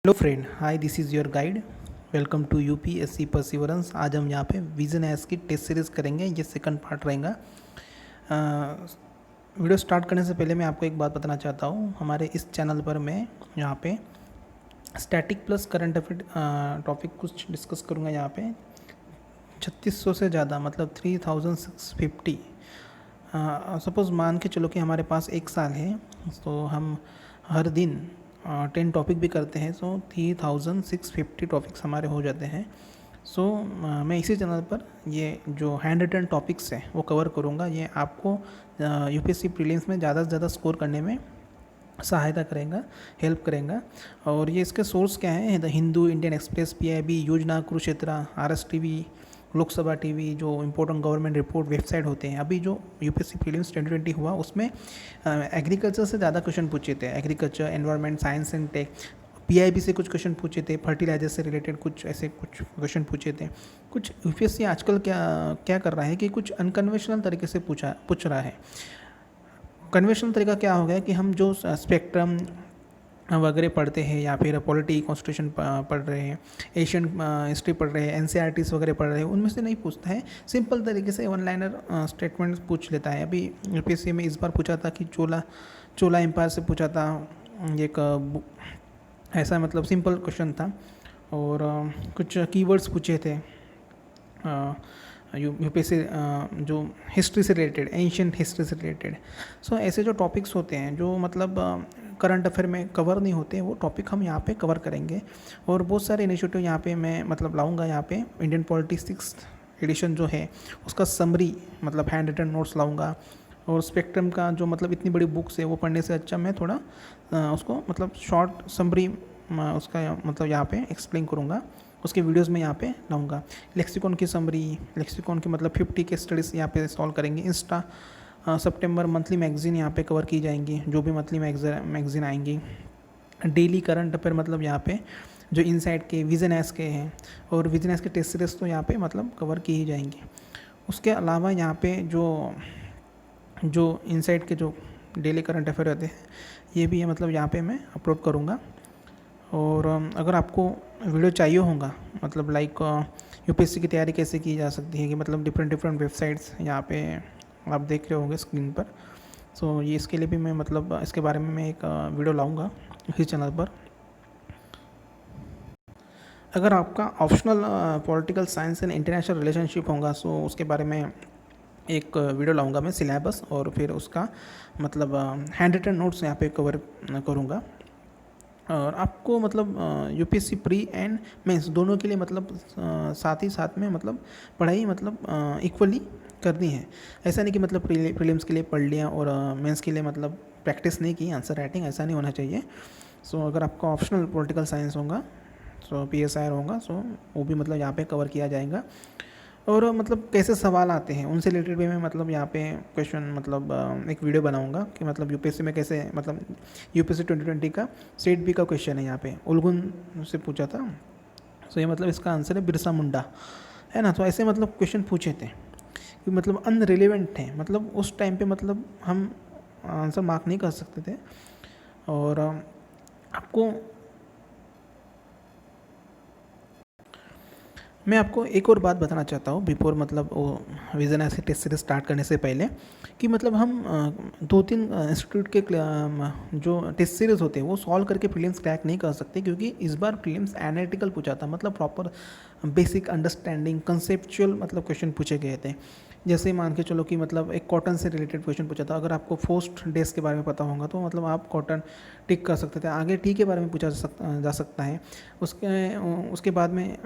Hello friend, hi, this is your guide. Welcome to UPSC perseverance. आज हम यहाँ पे विजन एस की टेस्ट सीरीज़ करेंगे। ये सेकंड पार्ट रहेगा। वीडियो स्टार्ट करने से पहले मैं आपको एक बात बताना चाहता हूँ। हमारे इस चैनल पर मैं यहाँ पे static plus current affair topic कुछ डिस्कस करूँगा। यहाँ पे 3600 से ज़्यादा, मतलब 3650। सपोज़ मान के चलो कि हमारे पास एक साल है, तो हम हर दिन 10 टॉपिक भी करते हैं, सो 3650 टॉपिक्स हमारे हो जाते हैं। सो मैं इसी चैनल पर ये जो हैंड रिटन टॉपिक्स हैं वो कवर करूँगा। ये आपको यूपीएससी प्रीलिम्स में ज़्यादा से ज़्यादा स्कोर करने में सहायता करेगा, हेल्प करेगा। और ये इसके सोर्स क्या है? The Hindu, Indian Express, PIB, Yojana, Kurukshetra, RS TV, Lok Sabha TV, जो इम्पोर्टेंट गवर्नमेंट रिपोर्ट वेबसाइट होते हैं। अभी जो यूपीएससी प्रीलिम्स 2020 हुआ उसमें एग्रीकल्चर से ज़्यादा क्वेश्चन पूछे थे। Agriculture, environment, science and tech. PIB से कुछ क्वेश्चन पूछे थे, फर्टिलाइजर से रिलेटेड कुछ ऐसे कुछ क्वेश्चन पूछे थे। कुछ यूपीएससी आजकल क्या क्या कर रहा है कि कुछ अनकन्वेंशनल तरीके से पूछ रहा है। कन्वेंशनल तरीका क्या हो गया कि हम जो स्पेक्ट्रम वगैरह पढ़ते हैं, या फिर पॉलिटी, कॉन्स्टिट्यूशन पढ़ रहे हैं, एशियन हिस्ट्री पढ़ रहे हैं, एनसीईआरटीज़ वगैरह पढ़ रहे हैं, उनमें से नहीं पूछता है। सिंपल तरीके से वन लाइनर स्टेटमेंट पूछ लेता है। अभी यूपीएससी में इस बार पूछा था कि चोला एम्पायर से पूछा था। एक ऐसा मतलब सिंपल क्वेश्चन था। और कुछ कीवर्ड्स पूछे थे यूपीएससी जो हिस्ट्री से रिलेटेड, एंशियंट हिस्ट्री से रिलेटेड। सो ऐसे जो टॉपिक्स होते हैं जो मतलब करंट अफेयर में कवर नहीं होते, वो टॉपिक हम यहाँ पे कवर करेंगे। और बहुत सारे इनिशिएटिव यहाँ पे मैं मतलब लाऊंगा। यहाँ पे इंडियन पॉलिटी 6th एडिशन जो है उसका समरी, मतलब हैंड रिटन नोट्स लाऊंगा। और स्पेक्ट्रम का जो मतलब इतनी बड़ी बुक्स है वो पढ़ने से अच्छा मैं थोड़ा उसको मतलब शॉर्ट समरी उसका मतलब यहाँ पे एक्सप्लेन करूँगा। उसके वीडियोस में यहाँ पे लाऊंगा। लेक्सिकॉन की समरी, लेक्सिकॉन की मतलब 50 के स्टडीज़ यहाँ पे सॉल्व करेंगे। इंस्टा सितंबर मंथली मैगजीन यहाँ पे कवर की जाएंगी, जो भी मंथली मैगजीन आएंगी। डेली करंट अफेयर मतलब यहाँ पे जो इनसाइड के, विजन एस के हैं, और विजन एस के टेस्ट सीरीज तो यहाँ पे मतलब कवर की ही जाएंगी। उसके अलावा यहाँ पे जो इनसाइड के जो डेली करंट अफेयर रहते हैं, ये भी मतलब यहाँ पे मैं अपलोड करूँगा। और अगर आपको वीडियो चाहिए होगा, मतलब लाइक यूपीएससी की तैयारी कैसे की जा सकती है, कि मतलब डिफरेंट वेबसाइट्स यहाँ पे आप देख रहे होंगे स्क्रीन पर। सो ये इसके लिए भी मैं मतलब इसके बारे में मैं एक वीडियो लाऊंगा इसी चैनल पर। अगर आपका optional political science and international relationship होगा, सो उसके बारे में एक वीडियो लाऊंगा मैं, सिलेबस और फिर उसका मतलब हैंड रिटन नोट्स यहाँ पे कवर करूँगा। और आपको मतलब यूपीएससी प्री एंड मेंस दोनों के लिए मतलब साथ ही साथ में मतलब पढ़ाई मतलब इक्वली करनी है। ऐसा नहीं कि मतलब प्रीलिम्स के लिए पढ़ लिया और मेंस के लिए मतलब प्रैक्टिस नहीं की आंसर राइटिंग, ऐसा नहीं होना चाहिए। सो अगर आपका ऑप्शनल पॉलिटिकल साइंस होगा, सो पीएसआईआर होगा, सो वो भी मतलब यहाँ पे कवर किया जाएगा। और मतलब कैसे सवाल आते हैं उनसे रिलेटेड भी मैं मतलब यहाँ पे क्वेश्चन मतलब एक वीडियो बनाऊंगा कि मतलब यूपीएससी में कैसे मतलब यूपीएससी 2020 का स्टेट बी का क्वेश्चन है। यहाँ पे उलगुन से पूछा था, सो ये मतलब इसका आंसर है बिरसा मुंडा, है ना। तो ऐसे मतलब क्वेश्चन पूछे थे कि मतलब अनरिलेवेंट थे, मतलब उस टाइम पे मतलब हम आंसर मार्क नहीं कर सकते थे। और आपको मैं आपको एक और बात बताना चाहता हूँ बिफोर मतलब वो विजन ऐसे टेस्ट सीरीज स्टार्ट करने से पहले, कि मतलब हम 2-3 इंस्टीट्यूट के जो टेस्ट सीरीज होते हैं वो सॉल्व करके प्रीलिम्स क्रैक नहीं कर सकते, क्योंकि इस बार प्रीलिम्स एनालिटिकल पूछा था, मतलब प्रॉपर बेसिक अंडरस्टैंडिंग कंसेप्चुअल मतलब क्वेश्चन पूछे गए थे। जैसे मान के चलो कि मतलब एक कॉटन से रिलेटेड क्वेश्चन पूछा था। अगर आपको पोस्ट डेज के बारे में पता होगा तो मतलब आप कॉटन टिक कर सकते थे। आगे टी के बारे में पूछा जा सकता है। उसके बाद में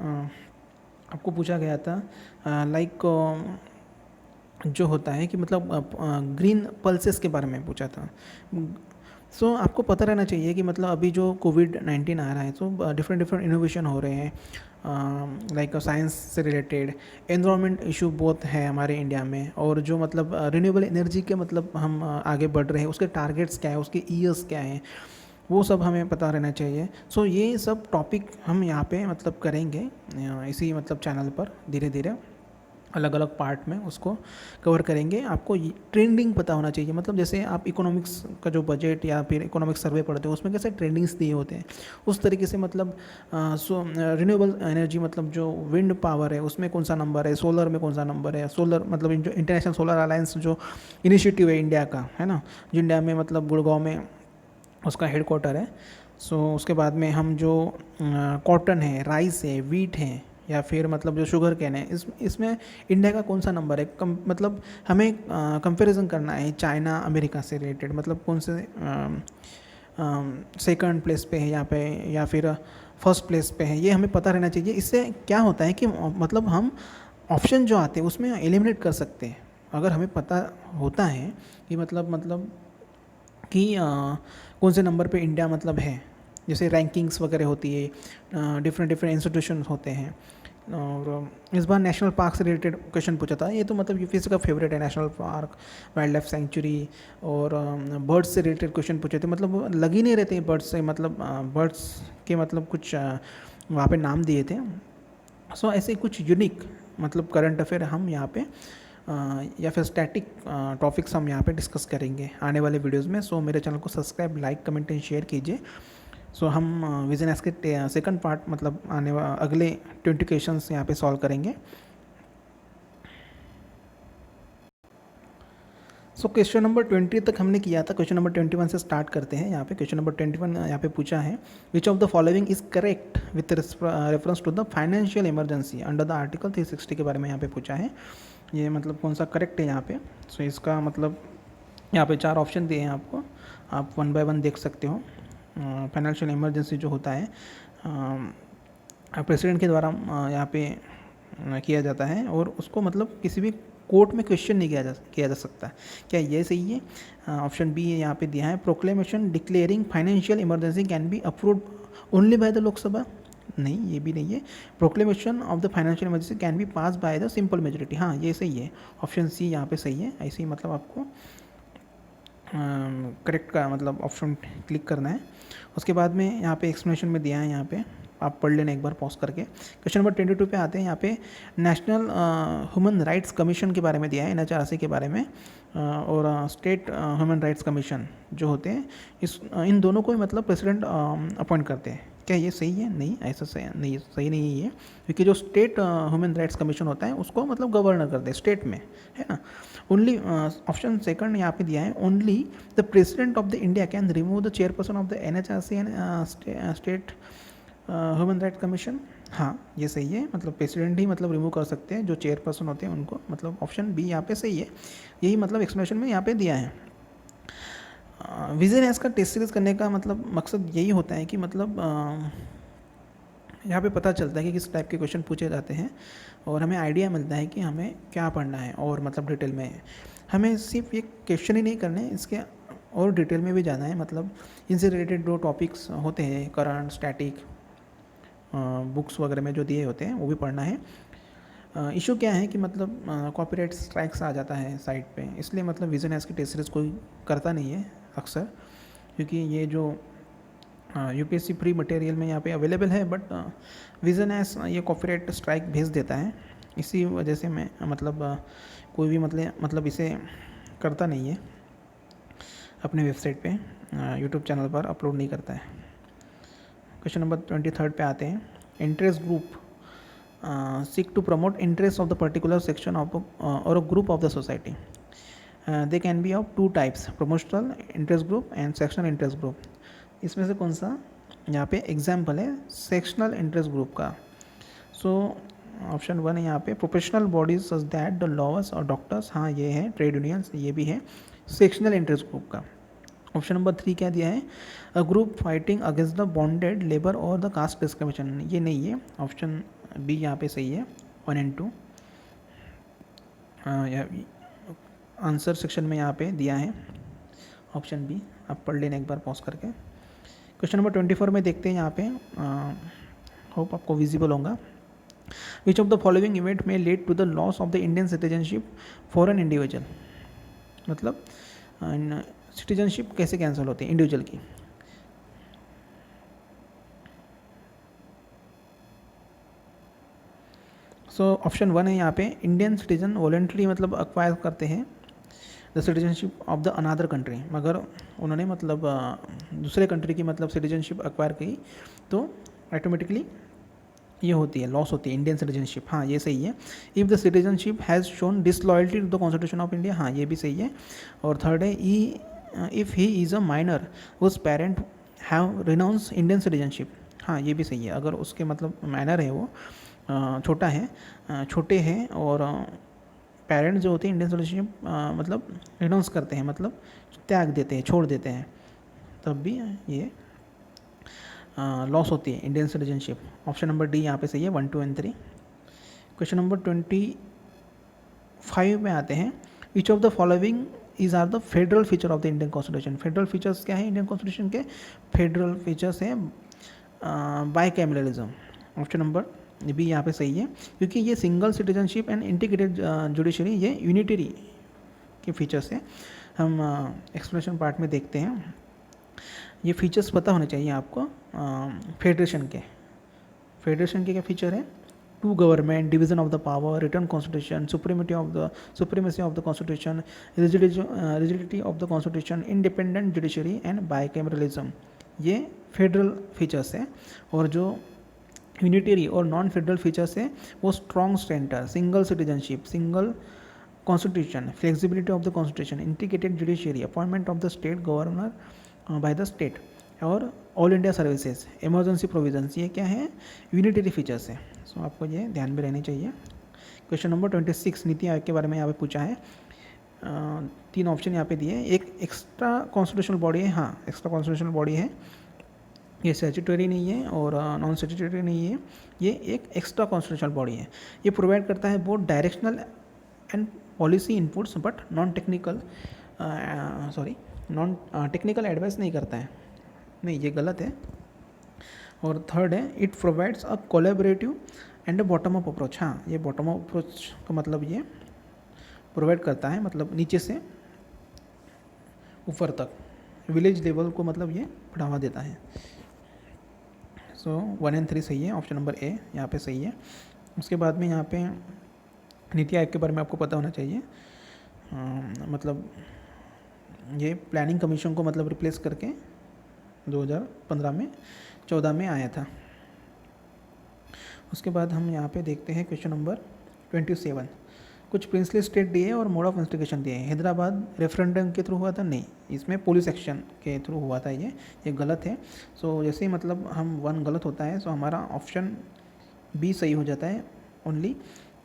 आपको पूछा गया था लाइक जो होता है कि मतलब ग्रीन पल्सेस के बारे में पूछा था। सो आपको पता रहना चाहिए कि मतलब अभी जो कोविड-19 आ रहा है, तो डिफरेंट इनोवेशन हो रहे हैं लाइक साइंस से रिलेटेड। एनवायरनमेंट इशू बहुत है हमारे इंडिया में, और जो मतलब रिन्यूएबल एनर्जी के मतलब हम आगे बढ़ रहे हैं, उसके टारगेट्स क्या है, उसके ईयर्स क्या हैं, वो सब हमें पता रहना चाहिए। सो ये सब टॉपिक हम यहाँ पे मतलब करेंगे इसी मतलब चैनल पर धीरे धीरे। अलग अलग पार्ट में उसको कवर करेंगे। आपको ट्रेंडिंग पता होना चाहिए, मतलब जैसे आप इकोनॉमिक्स का जो बजट या फिर इकोनॉमिक्स सर्वे पढ़ते हो उसमें कैसे ट्रेंडिंग्स दिए होते हैं, उस तरीके से मतलब रिन्यूएबल एनर्जी मतलब जो विंड पावर है उसमें कौन सा नंबर है, सोलर में कौन सा नंबर है, सोलर मतलब जो इंटरनेशनल सोलर अलायंस जो इनिशिएटिव है इंडिया का, है ना, जो इंडिया में मतलब गुड़गांव में उसका हेडक्वार्टर है। सो उसके बाद में हम जो कॉटन है, राइस है, वीट है, या फिर मतलब जो शुगर केन है, इसमें इंडिया का कौन सा नंबर है, मतलब हमें कंपैरिजन करना है चाइना अमेरिका से रिलेटेड, मतलब कौन से सेकंड प्लेस पे है यहाँ पे या फिर फर्स्ट प्लेस पे है, ये हमें पता रहना चाहिए। इससे क्या होता है कि मतलब हम ऑप्शन जो आते हैं उसमें एलिमिनेट कर सकते हैं, अगर हमें पता होता है कि मतलब कि कौन से नंबर पे इंडिया मतलब है। जैसे रैंकिंग्स वगैरह होती है, डिफरेंट डिफरेंट इंस्टीट्यूशन होते हैं। और इस बार नेशनल पार्क से रिलेटेड क्वेश्चन पूछा था, ये तो मतलब यूपीएससी का फेवरेट है, national park, wild life sanctuary और बर्ड्स से रिलेटेड क्वेश्चन पूछे थे, मतलब लग ही नहीं रहते बर्ड्स से, मतलब बर्ड्स के मतलब कुछ वहाँ पे नाम दिए थे। सो ऐसे कुछ यूनिक मतलब करंट अफेयर हम यहाँ पे या फिर स्टैटिक टॉपिक्स हम यहाँ पे डिस्कस करेंगे आने वाले वीडियोस में। सो मेरे चैनल को subscribe, like, comment and share कीजिए। सो हम विजन एस के सेकंड पार्ट मतलब अगले 20 क्वेश्चंस यहाँ पे सॉल्व करेंगे। सो क्वेश्चन नंबर 20 तक हमने किया था, क्वेश्चन नंबर 21 से स्टार्ट करते हैं। यहाँ पे क्वेश्चन नंबर 21 यहाँ पे पूछा है, which of the following is correct with reference to the financial emergency under the article 360 के बारे में यहाँ पे पूछा है, ये मतलब कौन सा करेक्ट है यहाँ पे। सो इसका मतलब यहाँ पे 4 ऑप्शन दिए हैं आपको, आप 1 बाय 1 देख सकते हो। फाइनेंशियल इमरजेंसी जो होता है प्रेसिडेंट के द्वारा यहाँ पे किया जाता है और उसको मतलब किसी भी कोर्ट में क्वेश्चन नहीं किया जा सकता। क्या ये सही है? ऑप्शन बी यहाँ पे दिया है, proclamation declaring financial emergency can be approved only by the Lok Sabha. नहीं, ये भी नहीं है। Proclamation of the financial emergency can be pass by the simple majority, हाँ ये सही है, ऑप्शन सी यहाँ पे सही है। ऐसे ही मतलब आपको करेक्ट का मतलब ऑप्शन क्लिक करना है। उसके बाद में यहाँ पे एक्सप्लेनेशन में दिया है, यहाँ पे आप पढ़ लेना एक बार पॉज करके। क्वेश्चन नंबर 22 पे आते हैं, यहाँ पे नेशनल ह्यूमन राइट्स कमीशन के बारे में दिया है, NHRC के बारे में, और स्टेट ह्यूमन राइट्स कमीशन जो होते हैं इन दोनों को मतलब प्रेसिडेंट अपॉइंट करते हैं। क्या ये सही है? नहीं, ऐसा सही नहीं है ये, क्योंकि जो स्टेट ह्यूमन राइट्स कमीशन होता है उसको मतलब गवर्नर करते हैं स्टेट में, है ना। ओनली ऑप्शन सेकंड यहाँ पे दिया है, only the President of the India can remove the chairperson of the NHRC and state human rights commission. हाँ ये सही है, मतलब प्रेसिडेंट ही मतलब रिमूव कर सकते हैं जो चेयरपर्सन होते हैं उनको, मतलब ऑप्शन बी यहाँ पे सही है। यही मतलब एक्सप्लेनेशन में यहाँ पे दिया है। विजन एस का टेस्ट सीरीज करने का मतलब मकसद यही होता है कि मतलब यहाँ पे पता चलता है कि किस टाइप के क्वेश्चन पूछे जाते हैं और हमें आइडिया मिलता है कि हमें क्या पढ़ना है, और मतलब डिटेल में हमें सिर्फ ये क्वेश्चन ही नहीं करने, इसके और डिटेल में भी जाना है। मतलब इनसे रिलेटेड जो टॉपिक्स होते हैं करंट, स्टैटिक, बुक्स वगैरह में जो दिए होते हैं वो भी पढ़ना है। इशू क्या है कि मतलब कॉपीराइट स्ट्राइक्स आ जाता है साइट पे, इसलिए मतलब विजन एस की टेस्ट सीरीज कोई करता नहीं है अक्सर, क्योंकि ये जो यूपीएससी फ्री मटेरियल में यहाँ पे अवेलेबल है, बट विजन एस ये कॉपीराइट स्ट्राइक भेज देता है, इसी वजह से मैं मतलब कोई भी मतलब इसे करता नहीं है, अपने वेबसाइट पे यूट्यूब चैनल पर अपलोड नहीं करता है। क्वेश्चन नंबर 23 पे आते हैं, interest group seek to promote interests of the particular section of or a group of the society. They can be of 2 types, promotional interest group and sectional interest group. इसमें से कौन सा यहाँ पे example है सेक्शनल इंटरेस्ट ग्रुप का? So option 1 है यहाँ पे, professional bodies such that the lawyers और डॉक्टर्स, हाँ ये है, ट्रेड यूनियंस ये भी है सेक्शनल इंटरेस्ट ग्रुप का। ऑप्शन नंबर 3 क्या दिया है, a group fighting against the bonded labour और द कास्ट डिस्क्रिमिनेशन, ये नहीं है, ऑप्शन बी यहाँ पे सही है 1 एंड 2। आंसर सेक्शन में यहाँ पे दिया है ऑप्शन बी, आप पढ़ लेना एक बार पॉज करके। क्वेश्चन नंबर 24 में देखते हैं, यहाँ पे होप आपको विजिबल होगा, which of the following event में led to the loss of the Indian citizenship for an individual, मतलब सिटीजनशिप कैसे कैंसिल होती है इंडिविजुअल की। सो ऑप्शन 1 है यहाँ पे, इंडियन सिटीजन वॉलेंटरी मतलब अक्वायर करते हैं the citizenship of the another country, मगर उन्होंने मतलब दूसरे कंट्री की मतलब सिटीजनशिप अक्वायर की तो ऑटोमेटिकली ये होती है, लॉस होती है इंडियन सिटीजनशिप। हाँ ये सही है। If the citizenship has shown disloyalty to the constitution of India, हाँ ये भी सही है। और थर्ड है, if he is a minor whose parent have renounce Indian citizenship, हाँ ये भी सही है। अगर उसके मतलब माइनर है, वो छोटा है, छोटे हैं और पेरेंट्स जो होते हैं इंडियन सिटीजनशिप मतलब रिनाउंस करते हैं, मतलब त्याग देते हैं, छोड़ देते हैं, तब भी ये लॉस होती है Indian citizenship. Option number D यहाँ पे सही है, 1, 2 एंड 3। क्वेश्चन नंबर 25 में आते हैं, which of the following is are the federal feature of the Indian constitution. Federal features क्या है इंडियन कॉन्स्टिट्यूशन के? फेडरल फीचर्स हैं बाइकैमरलिज्म। ऑप्शन नंबर बी यहाँ पे सही है, क्योंकि ये single citizenship and integrated judiciary ये यूनिटरी के फीचर्स हैं। हम एक्सप्लेनेशन पार्ट में देखते हैं। ये फीचर्स पता होने चाहिए आपको फेडरेशन के। फेडरेशन के क्या फीचर है? Two government, division of the power, written constitution, supremacy of the constitution, rigidity of the constitution, independent judiciary and bicameralism, ये फेडरल फीचर्स है। और जो यूनिटरी और नॉन फेडरल फीचर्स है वो strong centre, single citizenship, single constitution, flexibility of the constitution, integrated judiciary, appointment of the state governor by the state, और all India services, emergency provisions, ये क्या है? यूनिटरी फीचर्स है। सो आपको ये ध्यान में रहनी चाहिए। क्वेश्चन नंबर 26 नीति आयोग के बारे में यहाँ पे पूछा है। 3 ऑप्शन यहाँ पे दिए। एक एक्स्ट्रा कॉन्स्टिट्यूशनल बॉडी है, हाँ एक्स्ट्रा कॉन्स्टिट्यूशनल बॉडी है, ये स्टैट्यूटरी नहीं है और नॉन स्टैट्यूटरी नहीं है, ये एक एक्स्ट्रा कॉन्स्टिट्यूशनल बॉडी है। ये प्रोवाइड करता है both directional and policy inputs but non technical advice नहीं करता है, नहीं ये गलत है। और थर्ड है, it provides a collaborative and a bottom up approach, हाँ ये बॉटम अप अप्रोच का मतलब ये प्रोवाइड करता है, मतलब नीचे से ऊपर तक, विलेज लेवल को मतलब ये बढ़ावा देता है। सो 1 एंड 3 सही है, ऑप्शन नंबर ए यहाँ पे सही है। उसके बाद में यहाँ पे नीति आयोग के बारे में आपको पता होना चाहिए। मतलब ये प्लानिंग कमीशन को मतलब रिप्लेस करके 2014 में आया था। उसके बाद हम यहाँ पे देखते हैं क्वेश्चन नंबर 27। कुछ प्रिंसली स्टेट दिए और मोड ऑफ इन्वेस्टिगेशन दिए। हैदराबाद रेफरेंडम के थ्रू हुआ था, नहीं इसमें पुलिस एक्शन के थ्रू हुआ था, ये गलत है। सो जैसे ही मतलब हम 1 गलत होता है, सो हमारा ऑप्शन बी सही हो जाता है। ओनली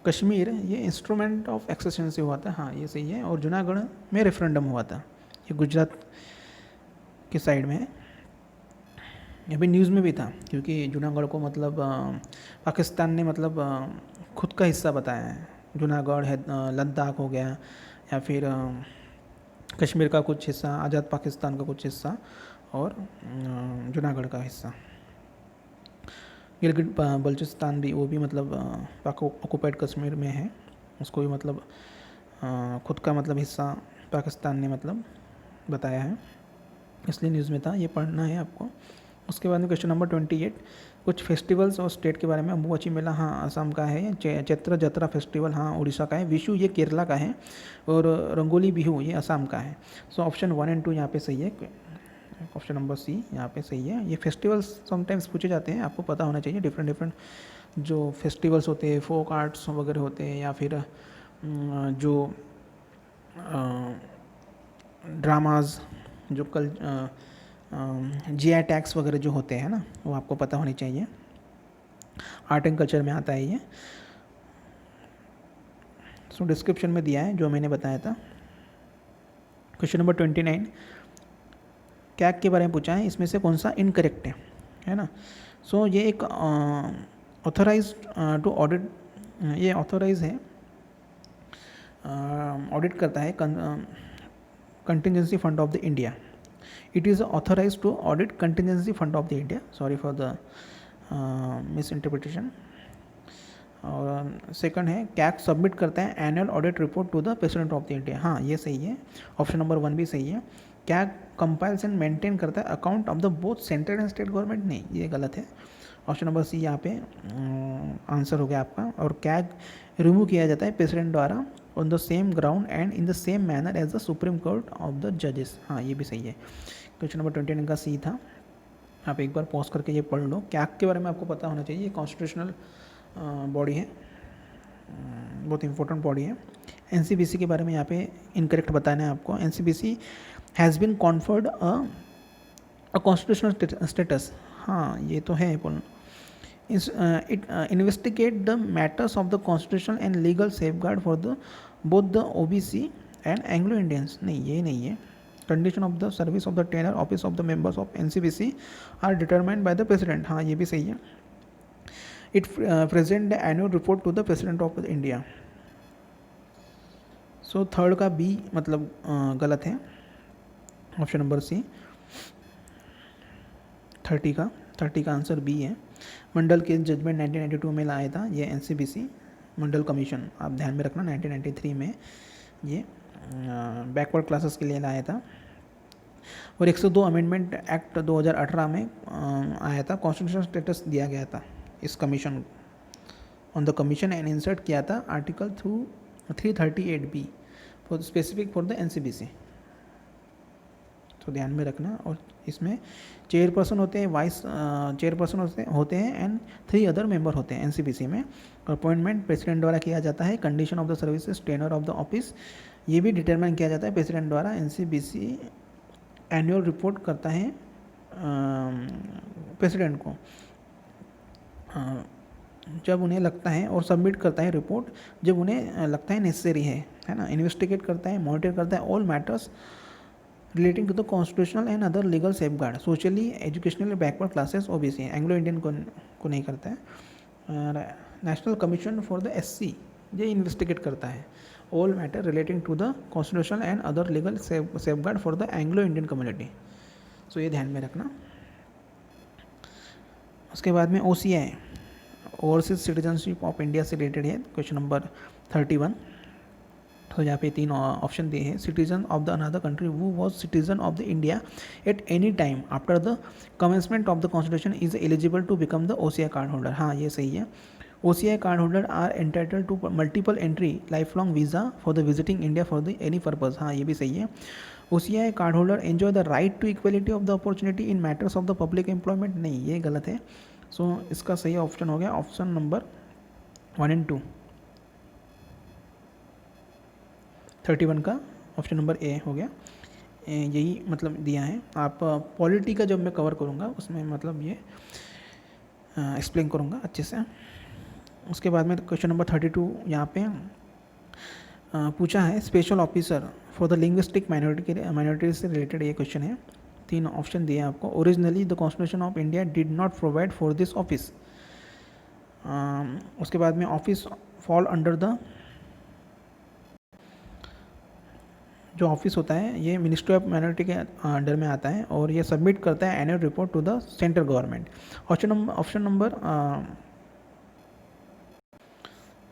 कश्मीर ये इंस्ट्रूमेंट ऑफ एक्सेशन से हुआ था, हाँ ये सही है। और जूनागढ़ में रेफरेंडम हुआ था, ये गुजरात के साइड में है। अभी न्यूज़ में भी था, क्योंकि जूनागढ़ को मतलब पाकिस्तान ने मतलब खुद का हिस्सा बताया है। जूनागढ़ है, लद्दाख हो गया, या फिर कश्मीर का कुछ हिस्सा, आज़ाद पाकिस्तान का कुछ हिस्सा, और जूनागढ़ का हिस्सा। गिलगित बल्चिस्तान भी, वो भी मतलब ऑक्युपाइड कश्मीर में है, उसको भी मतलब खुद का मतलब हिस्सा पाकिस्तान ने मतलब बताया है, इसलिए न्यूज़ में था, ये पढ़ना है आपको। उसके बाद में क्वेश्चन नंबर 28, कुछ फेस्टिवल्स और स्टेट के बारे में। अम्बुबाची मेला हाँ असम का है, चैत्र जत्रा फेस्टिवल हाँ उड़ीसा का है, विशु ये केरला का है, और रंगोली बिहू ये असम का है। सो ऑप्शन 1 एंड 2 यहाँ पे सही है, ऑप्शन नंबर सी यहाँ पे सही है। ये फेस्टिवल्स समटाइम्स पूछे जाते हैं, आपको पता होना चाहिए। डिफरेंट जो फेस्टिवल्स होते हैं, फोक आर्ट्स वगैरह होते हैं, या फिर जो ड्रामाज, जो GI टैग्स वगैरह जो होते हैं ना, वो आपको पता होनी चाहिए। आर्ट एंड कल्चर में आता है ये। सो डिस्क्रिप्शन में दिया है जो मैंने बताया था। क्वेश्चन नंबर 29, कैग के बारे में पूछा है, इसमें से कौन सा इनकरेक्ट है ना। सो ये एक ऑथराइज टू ऑडिट, ये ऑथराइज है, ऑडिट करता है contingency fund of the India. It is authorized to audit contingency fund of the India. Sorry for the misinterpretation. और सेकंड है, कैग सबमिट करता है annual audit report to the President of the India, हाँ ये सही है, option number 1 भी सही है। कैग कंपाइल्स एंड मेंटेन करता है account of the both central and state government, नहीं ये गलत है। ऑप्शन नंबर सी यहाँ पे आंसर हो गया आपका। और कैग रिमूव किया जाता है प्रेसिडेंट द्वारा on the same ground and in the same manner as the Supreme Court of the जजेस। हाँ, ये भी सही है। क्वेश्चन नंबर 29 का सी था। आप एक बार पॉज करके ये पढ़ लो। कैग के बारे में आपको पता होना चाहिए, ये कॉन्स्टिट्यूशनल बॉडी है, बहुत इंपॉर्टेंट बॉडी है। एनसीबीसी के बारे में यहाँ पे इनकरेक्ट बताना है आपको। NCBC has been conferred a constitutional status. हाँ, ये तो है बोल। It investigate the matters of the constitution and legal safeguard for the both the OBC and Anglo Indians. नहीं, ये नहीं है। Condition of the service of the tenure office of the members of NCBC are determined by the President. हाँ, ये भी सही है। It present the annual report to the President of India. So third का बी मतलब गलत है। Option number C 30 का आंसर बी है। मंडल के जजमेंट 1992 में लाया था ये एनसीबीसी मंडल कमीशन, आप ध्यान में रखना। 1993 में ये बैकवर्ड क्लासेस के लिए लाया था। और 102 अमेंडमेंट एक्ट 2018 में आया था, कॉन्स्टिट्यूशनल स्टेटस दिया गया था इस commission on the commission and insert किया था article 338B for specific for the NCBC. तो ध्यान में रखना। और इसमें चेयरपर्सन होते हैं, वाइस चेयरपर्सन होते हैं एंड 3 अदर मेंबर होते हैं एनसीबीसी में। अपॉइंटमेंट प्रेसिडेंट द्वारा किया जाता है। Condition of the services, tenure of the office, ये भी डिटरमाइन किया जाता है प्रेसिडेंट द्वारा। एनसीबीसी एनुअल रिपोर्ट करता है प्रेसिडेंट को जब उन्हें लगता है, और सबमिट करता है रिपोर्ट जब उन्हें लगता है नेसेसरी है ना। इन्वेस्टिगेट करता है, मॉनिटर करता है all matters relating to the constitutional and other legal safeguard, socially educationally backward classes OBC, Anglo Indian को नहीं करता है। National commission for the SC ये इन्वेस्टिगेट करता है all matter relating to the constitutional and other legal safeguard for the Anglo Indian community. So ये ध्यान में रखना। उसके बाद में OCI overseas citizenship of India से रिलेटेड है, क्वेश्चन नंबर 31। तो यहाँ पे 3 ऑप्शन दिए हैं। Citizen of the another country who was citizen of the India at any time after the commencement of the constitution is eligible to become the OCI card holder. हाँ, ये सही है। OCI card holder are entitle to multiple entry life long visa for the visiting India for the any purpose. हाँ, ये भी सही है। OCI card holder enjoy the right to equality of the opportunity in matters of the public employment. नहीं, ये गलत है। सो इसका सही ऑप्शन हो गया ऑप्शन नंबर 1 और 2। 31 का ऑप्शन नंबर ए हो गया। यही मतलब दिया है। आप पॉलिटी का जब मैं कवर करूँगा उसमें मतलब ये एक्सप्लेन करूँगा अच्छे से। उसके बाद में क्वेश्चन नंबर 32 यहाँ पे पूछा है, special officer for the linguistic minority से रिलेटेड ये क्वेश्चन है। 3 ऑप्शन दिए हैं आपको। Originally the constitution of India did not provide for this office. उसके बाद में ऑफिस फॉल अंडर द, जो ऑफिस होता है ये मिनिस्ट्री ऑफ माइनॉरिटी के अंडर में आता है और ये सबमिट करता है annual report to the central government. Option number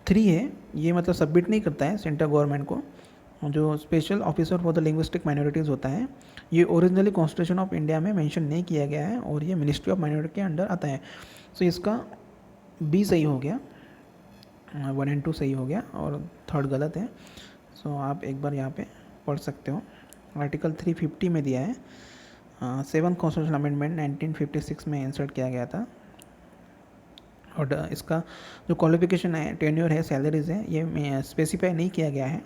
3 है, ये मतलब सबमिट नहीं करता है सेंट्रल गवर्नमेंट को। जो special officer for the linguistic minorities होता है ये ओरिजिनली कॉन्स्टिट्यूशन ऑफ इंडिया में मेंशन नहीं किया गया है और ये मिनिस्ट्री ऑफ माइनॉरिटी के अंडर आता है। सो इसका बी सही हो गया, 1 और 2 सही हो गया और 3rd गलत है। सो आप एक बार यहाँ पे पढ़ सकते हो। आर्टिकल 350 में दिया है, 7th कॉन्स्टिट्यूशन अमेंडमेंट 1956 में इंसर्ट किया गया था। और इसका जो क्वालिफिकेशन है, टेन्योर है, सैलरीज है, ये स्पेसिफाई नहीं किया गया है।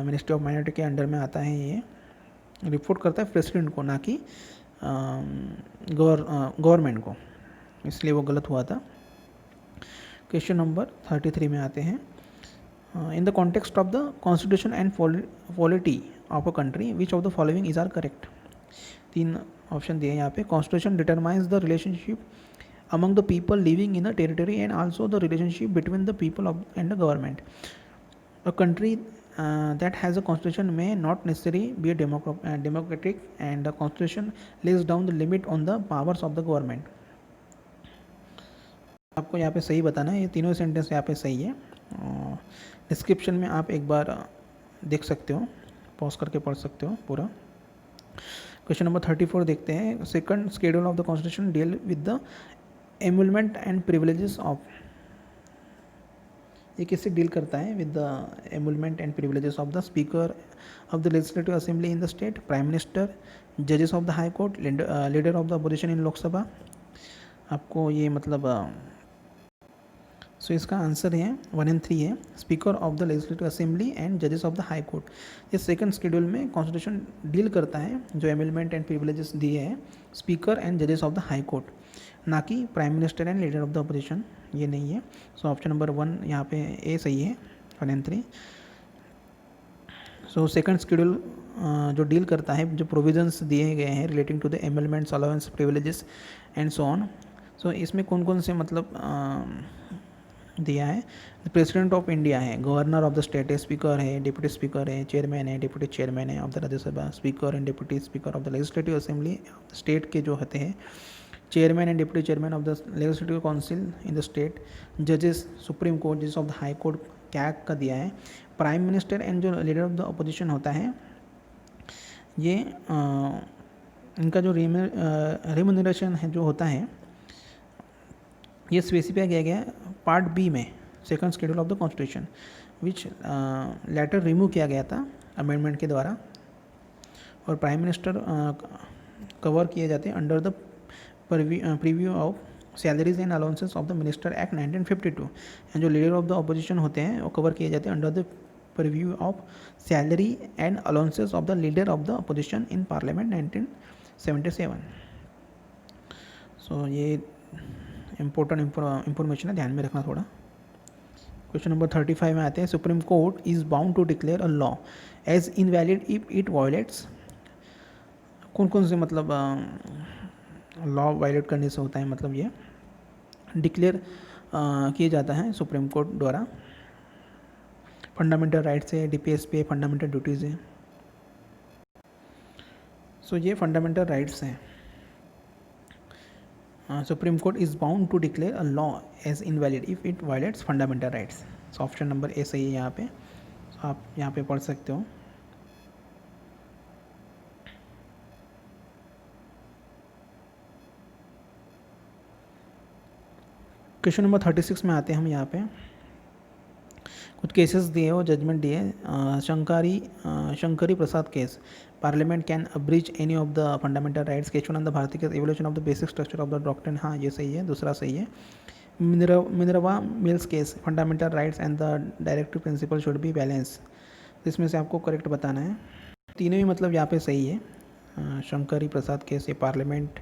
मिनिस्ट्री ऑफ माइनॉरिटी के अंडर में आता है। ये रिपोर्ट करता है प्रेसिडेंट को, ना कि गवर्नमेंट को, इसलिए वो गलत हुआ था। क्वेश्चन नंबर 33 में आते हैं। In the context of the constitution and polity of a country which of the following is are correct. 3 option दिए यहाँ पे। Constitution determines the relationship among the people living in the territory and also the relationship between the people and the government. A country that has a constitution may not necessarily be a democratic and the constitution lays down the limit on the powers of the government. आपको यहाँ पे सही बताना है, ये तीनों sentence यहाँ पे सही है। डिस्क्रिप्शन में आप एक बार देख सकते हो, पॉज करके पढ़ सकते हो पूरा। क्वेश्चन नंबर 34 देखते हैं। Second schedule of the constitution deal with the emolument and privileges of, ये किससे डील करता है? With the emolument and privileges of the speaker of the legislative assembly in the state, prime minister, जजेस of the high court, leader of the opposition in Lok Sabha. आपको ये मतलब सो इसका answer है 1 और 3 है, speaker of the legislative assembly and जजेस of the high court. ये सेकंड शेड्यूल में कॉन्स्टिट्यूशन डील करता है जो एमेंडमेंट एंड प्रिविलेजेस दिए हैं, स्पीकर एंड जजेस ऑफ द हाई कोर्ट, ना कि prime minister and leader of the opposition, ये नहीं है। सो ऑप्शन नंबर 1 यहाँ पे ए सही है, 1 और 3। सो सेकंड शेड्यूल जो डील करता है, जो प्रोविजंस दिए गए हैं relating to the amendments, allowance, privileges and so on. So इसमें कौन कौन से मतलब दिया है? प्रेसिडेंट ऑफ इंडिया है, गवर्नर ऑफ द स्टेट है, स्पीकर है, डिप्टी स्पीकर है, चेयरमैन है, डिप्टी चेयरमैन है of the Rajya Sabha, speaker and deputy speaker of the legislative assembly state के जो होते हैं, chairman and deputy chairman of the legislative council in the state, जजेस सुप्रीम कोर्ट, जजेस ऑफ द हाई कोर्ट क्या का दिया है, प्राइम मिनिस्टर एंड जो लीडर ऑफ द अपोजिशन होता है, ये इनका जो रिम्यूनरेशन है जो होता है, ये स्पेसिफाई किया गया है पार्ट बी में, second schedule of the constitution, which later remove किया गया था अमेंडमेंट के द्वारा। और प्राइम मिनिस्टर कवर किए जाते हैं under the preview of salaries and allowances of the minister act 1952, and जो लीडर ऑफ द अपोजिशन होते हैं वो कवर किए जाते हैं under the preview of salary and allowances of the leader of the opposition in parliament 1977। सो ये important information है, ध्यान में रखना थोड़ा। क्वेश्चन नंबर 35 में आते हैं, Supreme Court is bound to declare a law as invalid if it violates, कौन कौन से मतलब लॉ वायलेट करने से होता है, मतलब ये डिक्लेयर किया जाता है सुप्रीम कोर्ट द्वारा। फंडामेंटल राइट्स है, डीपीएस पे फंडामेंटल ड्यूटीज़ है। सो ये फंडामेंटल राइट्स हैं। Supreme Court is bound to declare a law as invalid if it violates fundamental rights. So option number A सही है यहाँ पे, आप यहाँ पे पढ़ सकते हो। क्वेश्चन नंबर 36 में आते हैं हम, यहाँ पे कुछ केसेस दिए और जजमेंट दिए। Shankari Prasad case, parliament can abridge any of the fundamental rights. Kesavananda Bharati case, evolution of the basic structure of the doctrine, हाँ ये सही है, दूसरा सही है। Minerva Mills case, fundamental rights and the directive principle should be balance, इसमें से आपको करेक्ट बताना है। तीनों ही मतलब यहाँ पे सही है। शंकरी प्रसाद केस, ये parliament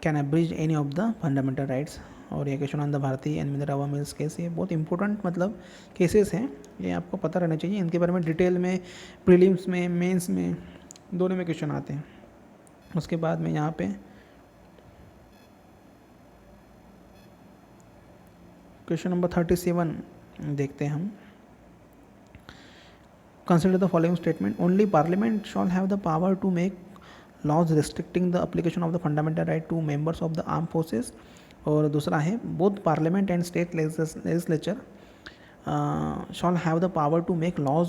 can abridge any of the fundamental rights, और ये Kesavananda Bharati and Minerva Mills case, ये बहुत इंपॉर्टेंट मतलब केसेस हैं, ये आपको पता रहना चाहिए। इनके बारे में डिटेल में प्रीलिम्स में, मेंस में, दोनों में क्वेश्चन आते हैं। उसके बाद में यहाँ पे क्वेश्चन नंबर 37 देखते हैं हम। Consider the following statement, only parliament shall have the power to make laws restricting the application of the fundamental right to members of the arm forces, और दूसरा है both parliament and state legislature shall have the power to make laws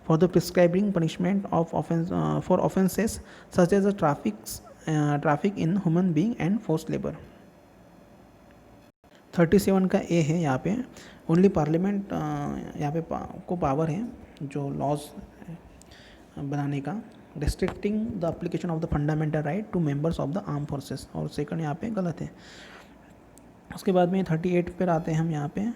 for the prescribing punishment of for offences such as traffic in human being and force labour. 37 का ए है यहाँ पे, only parliament यहाँ पे को पावर है जो laws बनाने का, restricting the application of the fundamental right to members of the arm forces, और सेकंड यहाँ पे गलत है। उसके बाद में 38 पर आते हैं हम यहाँ पे,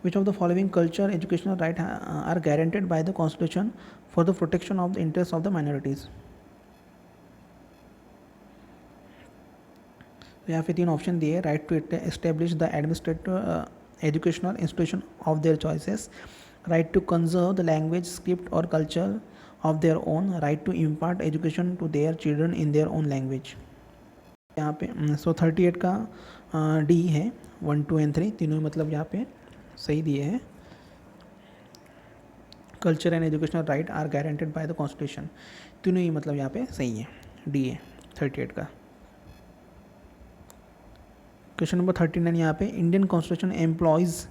which of the following culture educational right are guaranteed by the constitution for the protection of the interest of the minorities. यहाँ पे 3 ऑप्शन दिए, right to establish the administrative educational institution of their choices, right to conserve the language, script और culture of their own, right to impart education to their children in their own language. यहाँ पे सो 38 का D है, 1, 2 and 3 तीनों मतलब यहाँ पे सही दिए हैं। Culture and educational right are guaranteed by the constitution, तीनों ही मतलब यहाँ पे सही है, डी है 38 का। क्वेश्चन नंबर 39 यहाँ पे, Indian constitution employs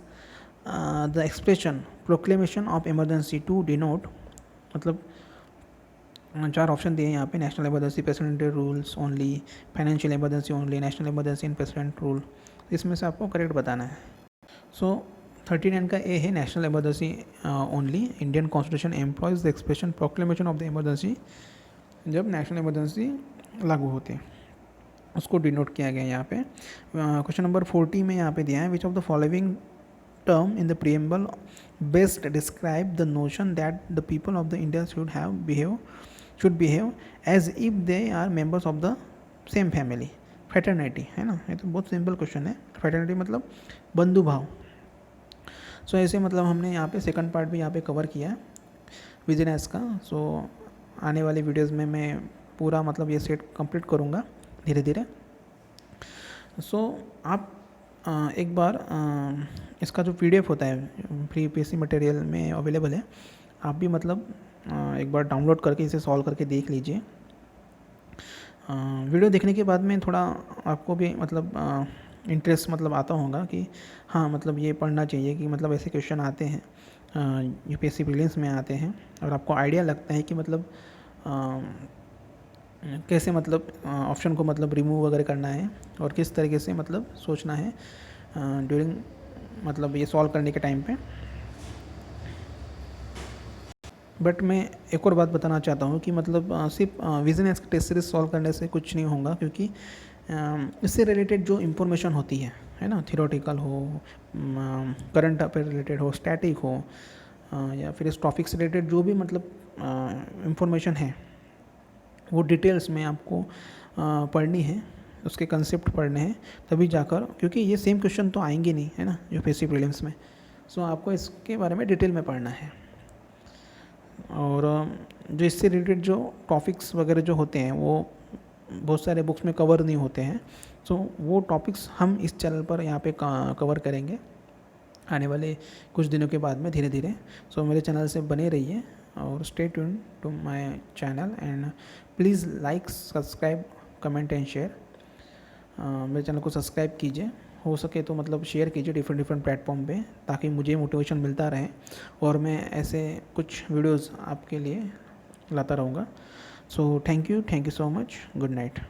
the expression proclamation of emergency to denote, मतलब 4 ऑप्शन दिए हैं यहाँ पे, national emergency, presidential rules only, financial emergency only, national emergency and president rule. इसमें से आपको करेक्ट बताना है। सो 39 का ए है national emergency only. Indian constitution employs the expression proclamation of the emergency, जब नेशनल इमरजेंसी लागू होती है उसको डिनोट किया गया है यहाँ पे। क्वेश्चन नंबर 40 में यहाँ पे दिया है, which of the following term in the preamble best describe the notion that the people of the India should behave as if they are members of the same family। fraternity है ना, ये तो बहुत सिंपल क्वेश्चन है। fraternity मतलब बंधु भाव। सो ऐसे मतलब हमने यहाँ पे सेकंड पार्ट भी यहाँ पे कवर किया है बिजनेस का। सो आने वाले वीडियोस में मैं पूरा मतलब ये सेट कंप्लीट करूँगा धीरे धीरे। सो आप एक बार इसका जो PDF होता है फ्री PC मटेरियल में अवेलेबल है, आप भी मतलब एक बार डाउनलोड करके इसे सॉल्व करके देख लीजिए। वीडियो देखने के बाद में थोड़ा आपको भी मतलब इंटरेस्ट मतलब आता होगा कि हाँ मतलब ये पढ़ना चाहिए, कि मतलब ऐसे क्वेश्चन आते हैं UPSC प्रीलिम्स में आते हैं, और आपको आइडिया लगता है कि मतलब कैसे मतलब ऑप्शन को मतलब रिमूव वगैरह करना है और किस तरीके से मतलब सोचना है ड्यूरिंग मतलब ये सॉल्व करने के टाइम पे। बट मैं एक और बात बताना चाहता हूँ कि मतलब सिर्फ विजन टेस्ट सीरीज सॉल्व करने से कुछ नहीं होगा, क्योंकि इससे रिलेटेड जो इन्फॉर्मेशन होती है ना, थियोरेटिकल हो, करंट अफेयर रिलेटेड हो, स्टैटिक हो, या फिर इस टॉपिक से रिलेटेड जो भी मतलब इन्फॉर्मेशन है वो डिटेल्स में आपको पढ़नी है, उसके कंसेप्ट पढ़ने हैं तभी जाकर, क्योंकि ये सेम क्वेश्चन तो आएंगे नहीं है ना UPSC प्रीलिम्स में। सो आपको इसके बारे में डिटेल में पढ़ना है। और जो इससे रिलेटेड जो टॉपिक्स वगैरह जो होते हैं वो बहुत सारे बुक्स में कवर नहीं होते हैं। सो वो टॉपिक्स हम इस चैनल पर यहाँ पे कवर करेंगे आने वाले कुछ दिनों के बाद में धीरे धीरे। सो मेरे चैनल से बने रहिए और stay tune to my channel and please like, subscribe, comment and share. मेरे चैनल को सब्सक्राइब कीजिए, हो सके तो मतलब शेयर कीजिए डिफरेंट प्लेटफॉर्म पे, ताकि मुझे मोटिवेशन मिलता रहे और मैं ऐसे कुछ वीडियोस आपके लिए लाता रहूँगा। So thank you so much, good night.